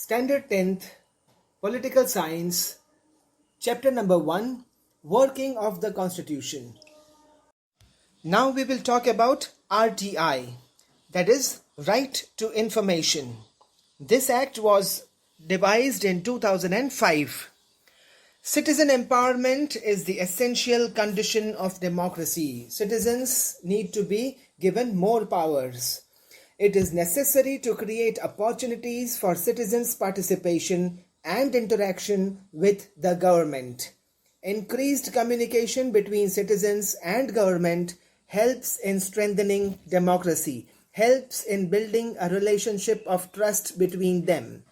Standard 10th, Political Science, Chapter number 1, Working of the Constitution. Now we will talk about RTI, that is, Right to Information. This act was devised in 2005. Citizen empowerment is the essential condition of democracy. Citizens need to be given more powers. It is necessary to create opportunities for citizens' participation and interaction with the government. Increased communication between citizens and government helps in strengthening democracy, helps in building a relationship of trust between them.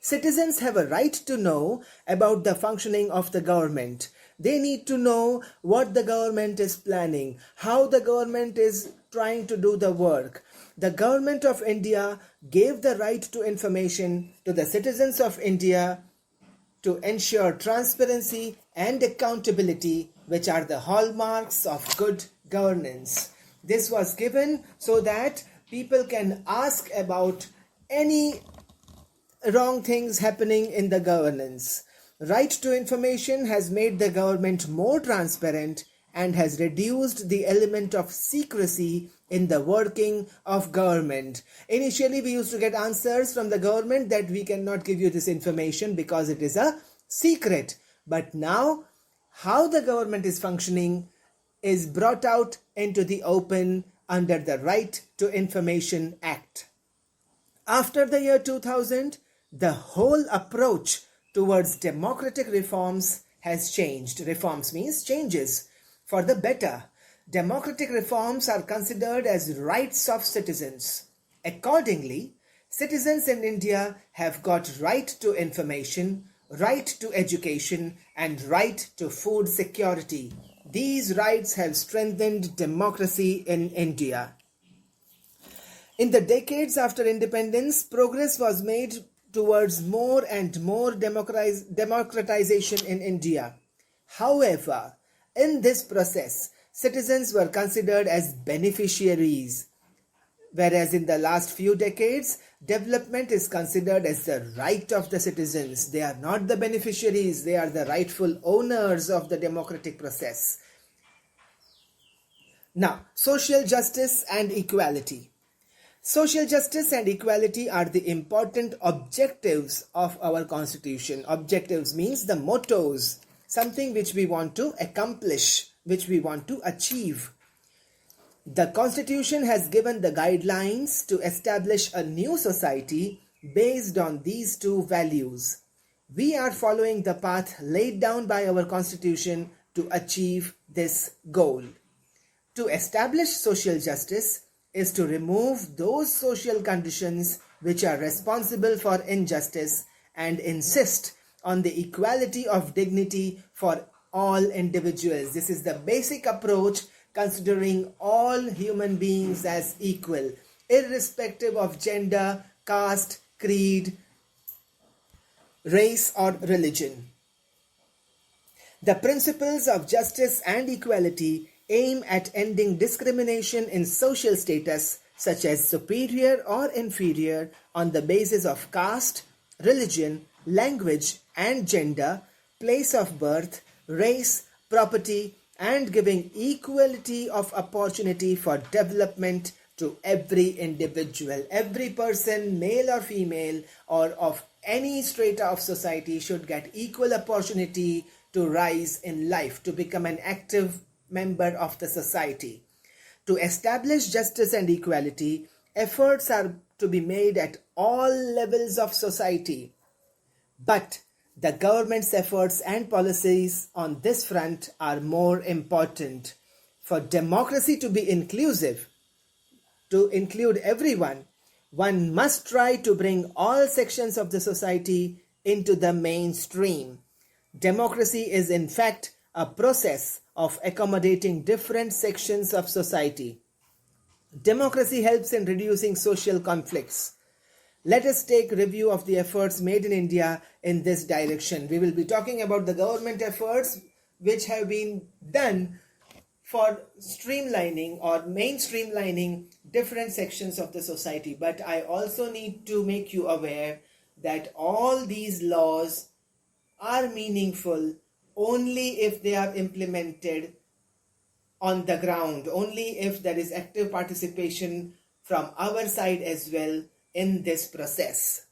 Citizens have a right to know about the functioning of the government. They need to know what the government is planning, how the government is trying to do the work. The government of India gave the right to information to the citizens of India to ensure transparency and accountability, which are the hallmarks of good governance. This was given so that people can ask about any wrong things happening in the governance. Right to information has made the government more transparent and has reduced the element of secrecy in the working of government. Initially, we used to get answers from the government that we cannot give you this information because it is a secret. But now, how the government is functioning is brought out into the open under the Right to Information Act. After the year 2000, the whole approach towards democratic reforms has changed. Reforms means changes for the better. Democratic reforms are considered as rights of citizens. Accordingly, citizens in India have got right to information, right to education, and right to food security. These rights have strengthened democracy in India. In the decades after independence, progress was made towards more and more democratization in India. However, in this process, citizens were considered as beneficiaries, whereas in the last few decades, development is considered as the right of the citizens. They are not the beneficiaries, they are the rightful owners of the democratic process. Now, social justice and equality. Social justice and equality are the important objectives of our constitution. Objectives means the mottos, something which we want to accomplish, which we want to achieve. The constitution has given the guidelines to establish a new society based on these two values. We are following the path laid down by our constitution to achieve this goal. To establish social justice is to remove those social conditions which are responsible for injustice and insist on the equality of dignity for all individuals. This is the basic approach, considering all human beings as equal, irrespective of gender, caste, creed, race, or religion. The principles of justice and equality aim at ending discrimination in social status such as superior or inferior on the basis of caste, religion, language and gender, place of birth, race, property, and giving equality of opportunity for development to every individual. Every person, male or female, or of any strata of society should get equal opportunity to rise in life, to become an active member of the society. To establish justice and equality, efforts are to be made at all levels of society. But the government's efforts and policies on this front are more important. For democracy to be inclusive, to include everyone, one must try to bring all sections of the society into the mainstream. Democracy is in fact a process of accommodating different sections of society. Democracy helps in reducing social conflicts. Let us take review of the efforts made in India in this direction. We will be talking about the government efforts which have been done for streamlining or mainstreamlining different sections of the society. But I also need to make you aware that all these laws are meaningful only if they are implemented on the ground, only if there is active participation from our side as well in this process.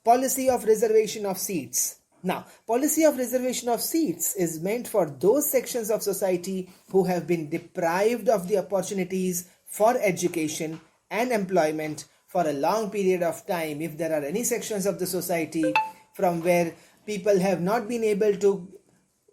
Policy of reservation of seats. Now, policy of reservation of seats is meant for those sections of society who have been deprived of the opportunities for education and employment for a long period of time. If there are any sections of the society from where people have not been able to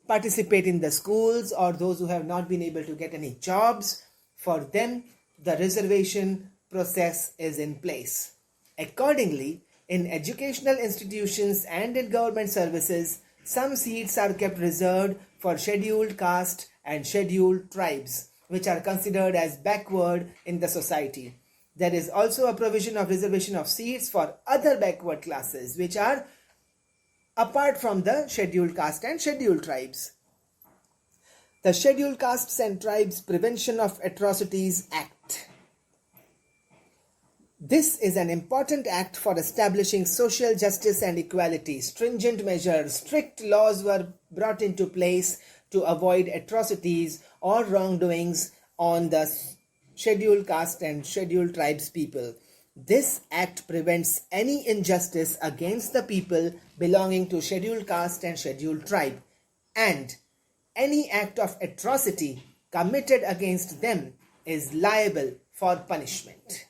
participate in the schools, or those who have not been able to get any jobs, for them the reservation process is in place. Accordingly, in educational institutions and in government services, some seats are kept reserved for scheduled caste and scheduled tribes, which are considered as backward in the society. There is also a provision of reservation of seats for other backward classes, which are apart from the scheduled caste and scheduled tribes. The Scheduled Castes and Tribes Prevention of Atrocities Act. This is an important act for establishing social justice and equality. Stringent measures, strict laws were brought into place to avoid atrocities or wrongdoings on the scheduled caste and scheduled tribes people. This act prevents any injustice against the people belonging to scheduled caste and scheduled tribe, and any act of atrocity committed against them is liable for punishment.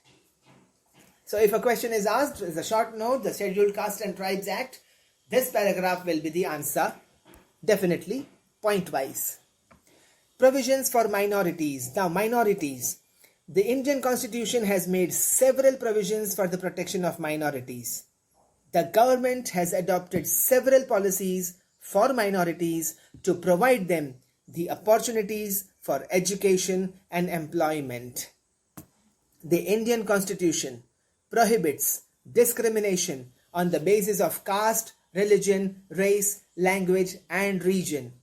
So if a question is asked, as a short note, the Scheduled Caste and Tribes Act, this paragraph will be the answer, definitely, point-wise. Provisions for minorities. Now, minorities. The Indian Constitution has made several provisions for the protection of minorities. The government has adopted several policies for minorities to provide them the opportunities for education and employment. The Indian Constitution prohibits discrimination on the basis of caste, religion, race, language, and region.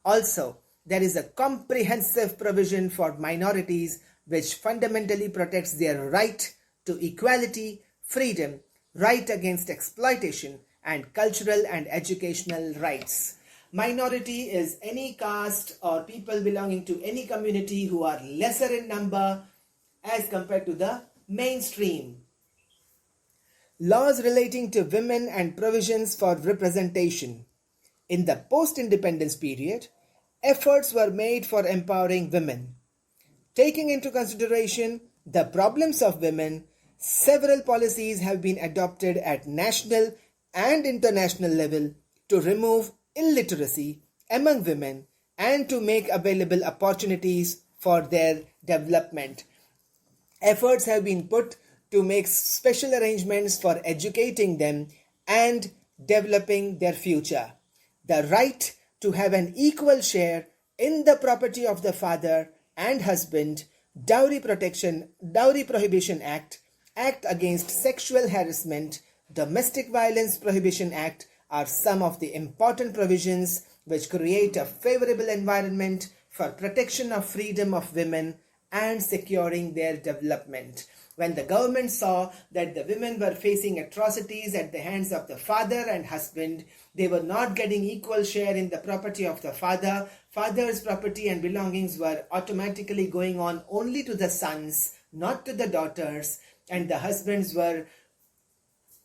Also, there is a comprehensive provision for minorities which fundamentally protects their right to equality, freedom, right against exploitation, and cultural and educational rights. Minority is any caste or people belonging to any community who are lesser in number as compared to the mainstream. Laws relating to women and provisions for representation. In the post-independence period, efforts were made for empowering women. Taking into consideration the problems of women, several policies have been adopted at national and international level to remove illiteracy among women and to make available opportunities for their development. Efforts have been put to make special arrangements for educating them and developing their future. The right to have an equal share in the property of the father and husband, Dowry Prohibition Act, Act Against Sexual Harassment, Domestic Violence Prohibition Act are some of the important provisions which create a favorable environment for protection of freedom of women and securing their development. When the government saw that the women were facing atrocities at the hands of the father and husband, they were not getting equal share in the property of the father. Father's property and belongings were automatically going on only to the sons, not to the daughters, and the husbands were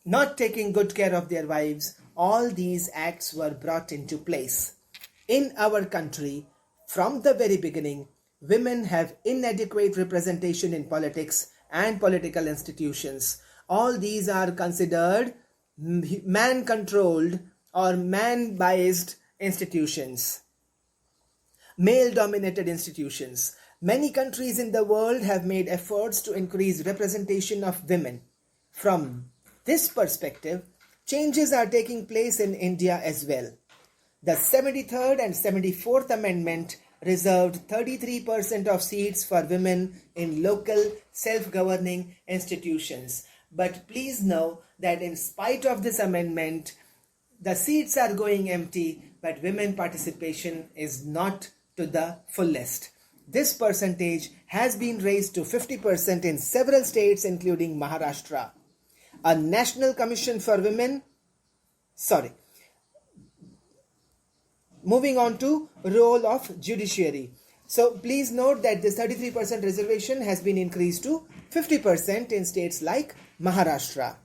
not taking good care of their wives. All these acts were brought into place. In our country, from the very beginning, women have inadequate representation in politics and political institutions. All these are considered man-controlled or man-biased institutions, male-dominated institutions. Many countries in the world have made efforts to increase representation of women. From this perspective, changes are taking place in India as well. The 73rd and 74th Amendment reserved 33% of seats for women in local self-governing institutions. But please know that in spite of this amendment, the seats are going empty, but women participation is not to the fullest. This percentage has been raised to 50% in several states including Maharashtra. A National Commission for Women Sorry. Moving on to role of judiciary. So please note that this 33% reservation has been increased to 50% in states like Maharashtra.